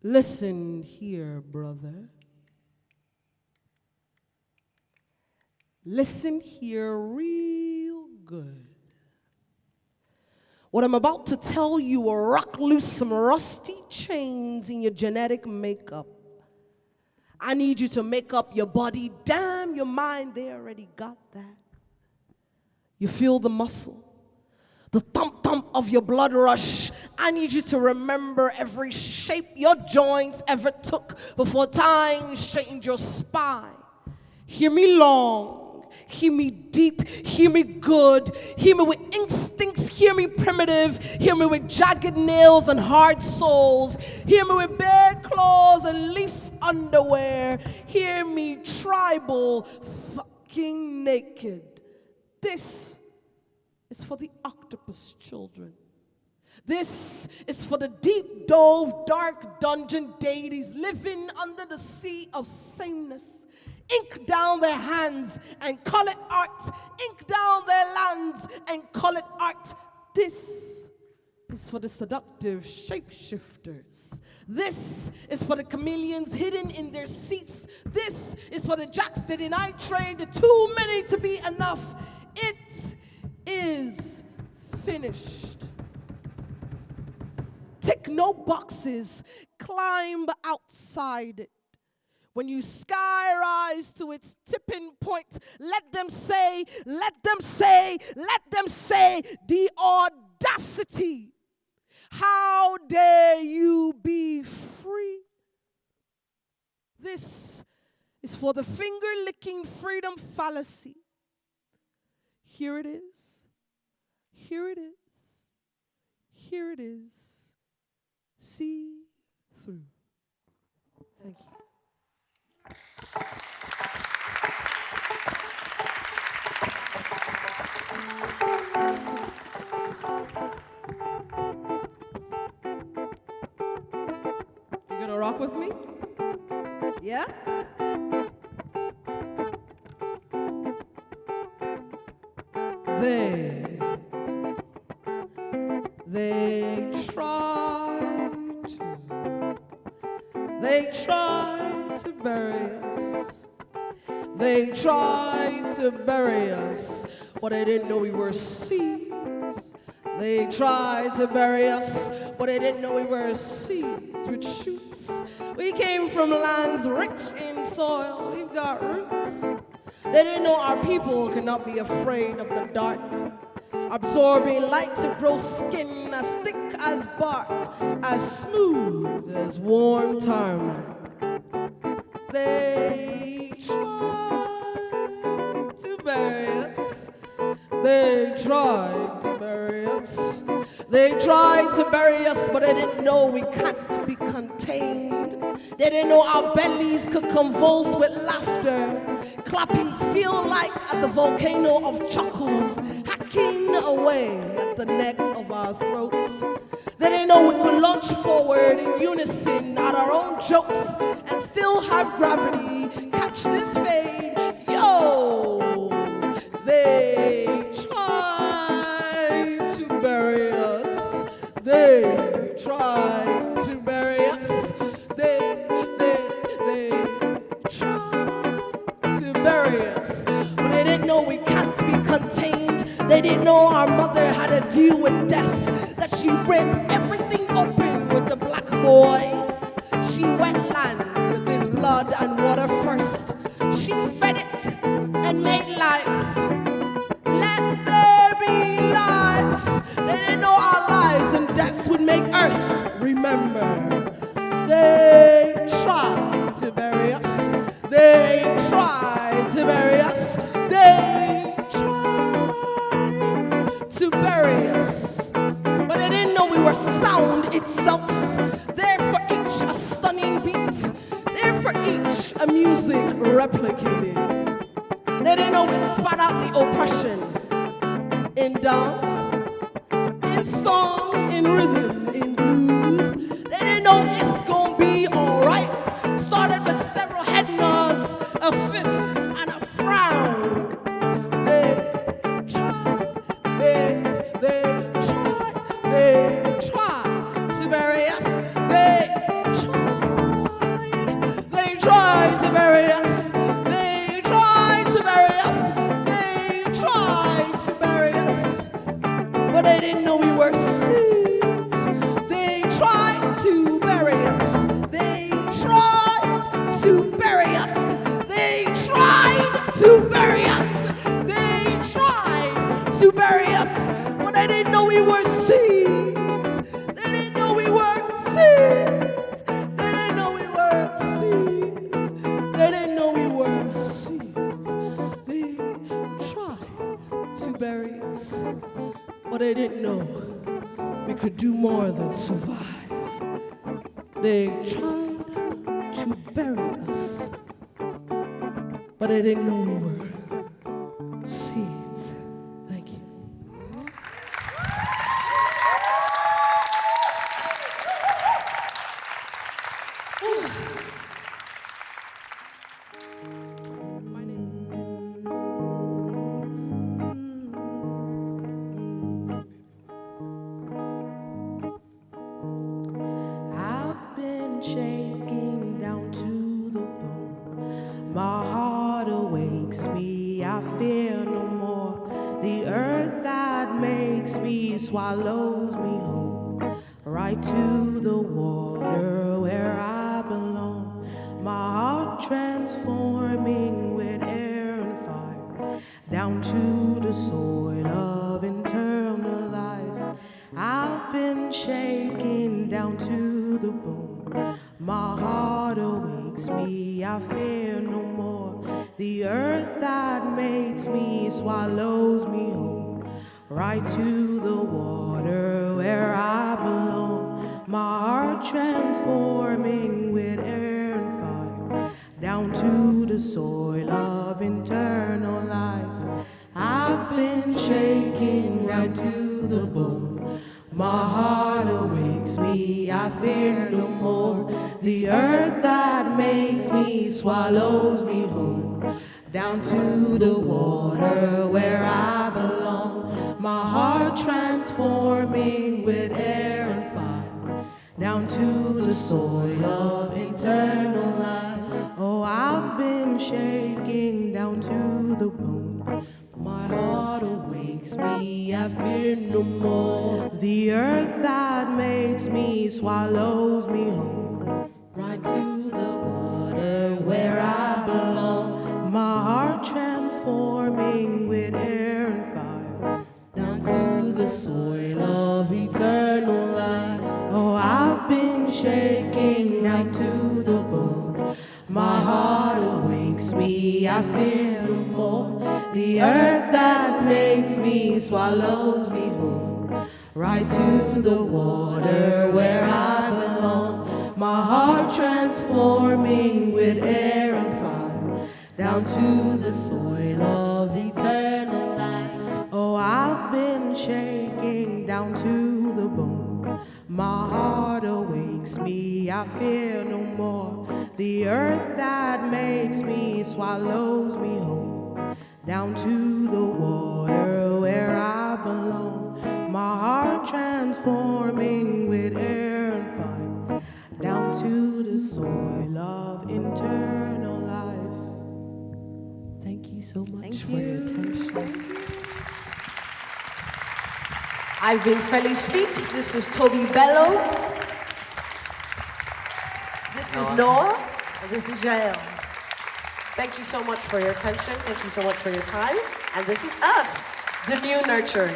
Listen here, brother. Listen here real good. What I'm about to tell you will rock loose some rusty chains in your genetic makeup. I need you to make up your body. Damn, your mind, they already got that. You feel the muscle, the thump-thump of your blood rush. I need you to remember every shape your joints ever took before time straightened your spine. Hear me long, hear me deep, hear me good, hear me with instincts, hear me primitive, hear me with jagged nails and hard soles, hear me with bare claws and leaf underwear, hear me tribal, fucking naked. This is for the octopus children. This is for the deep dove, dark dungeon deities living under the sea of sameness. Ink down their hands and call it art. Ink down their lands and call it art. This is for the seductive shapeshifters. This is for the chameleons hidden in their seats. This is for the jacks that deny trade, the too many to be enough. It is finished. Tick no boxes, climb outside it. When you skyrise to its tipping point, let them say, let them say, let them say, the audacity. How dare you be free? This is for the finger-licking freedom fallacy. Here it is. Here it is. Here it is. See through. Thank you. You gonna rock with me? Yeah? They tried to bury us. They tried to bury us, but they didn't know we were seeds. They tried to bury us, but they didn't know we were seeds with shoots. We came from lands rich in soil. We've got roots. They didn't know our people could not be afraid of the dark, absorbing light to grow skin as thick as bark, as smooth as warm tarmac. They tried to bury us. They tried to bury us. They tried to bury us, but they didn't know we can't be contained. They didn't know our bellies could convulse with laughter, clapping seal-like at the volcano of chuckles, hacking away at the neck of our throats. They didn't know we could launch forward in unison at our own jokes and still have gravity. Catch this fade, yo! They tried to bury us. They tried to bury us. They tried to bury us. But they didn't know we can't be contained. They didn't know our mother had to deal with death, that she ripped everything open with the black boy. She wet land with his blood and water first. She fed it and made life. Let there be life. They didn't know our lives and deaths would make earth remember. They tried to bury us. They tried to bury us. They tried to bury us. But they didn't know we were sound itself. There for each a stunning beat. There for each a music replicated. They didn't know we spat out the oppression in dance, in song, in rhythm, in blues. They didn't know it's gonna be alright. Started with several head nods, a fist, and a frown. They tried to bury us. They tried but they didn't know we were seeds. They tried to bury us. They tried to bury us. They tried to bury us. They tried to bury us, but they didn't know we were seeds. They didn't know we were seeds. They didn't know we were seeds. They didn't know we were seeds. They tried to bury us, but they didn't know we could do more than survive. They tried to bury us, but they didn't know we were seeds. Thank you. My name. I've been shaking down to the bone. My heart awakes me, I fear no more. The earth that makes me swallows me whole. Right to the water where I belong. My heart transforming with air and fire. Down to the soil of eternal life. I've been shaking down to the bone. My heart awakes me, I fear no more. The earth that makes me swallows me whole. Right to the water where I belong. My heart transforming with air and fire. Down to the soil of eternal life. I've been shaking down to the bone. My heart awakes me, I fear no more. The earth that makes me swallows me whole. Down to the water where I belong. My heart transforming with air and fire. Down to the soil of eternal life. Oh, I've been shaking down to the bone. My heart awakes me, I fear no more. The earth that makes me swallows me whole. Right to the water where I belong. My heart transforming with air and fire. Down to the soil of eternal life. Oh, I've been shaking down to the bone. My heart awakes me, I fear no more. The earth that makes me swallows me whole. Right to the water where I belong. My heart transforming with air and fire. Down to the soil of eternal life. Oh, I've been shaking down to the bone. My heart awakes me, I fear no more. The earth that makes me swallows me whole. Down to the water where I belong. My heart transforming with air and fire. Down to the soil of eternal life. Thank you so much for your attention. I've been Feli Speaks. This is Toby Bello. This is Noah. And this is Jael. Thank you so much for your attention. Thank you so much for your time. And this is us, the new nurturing.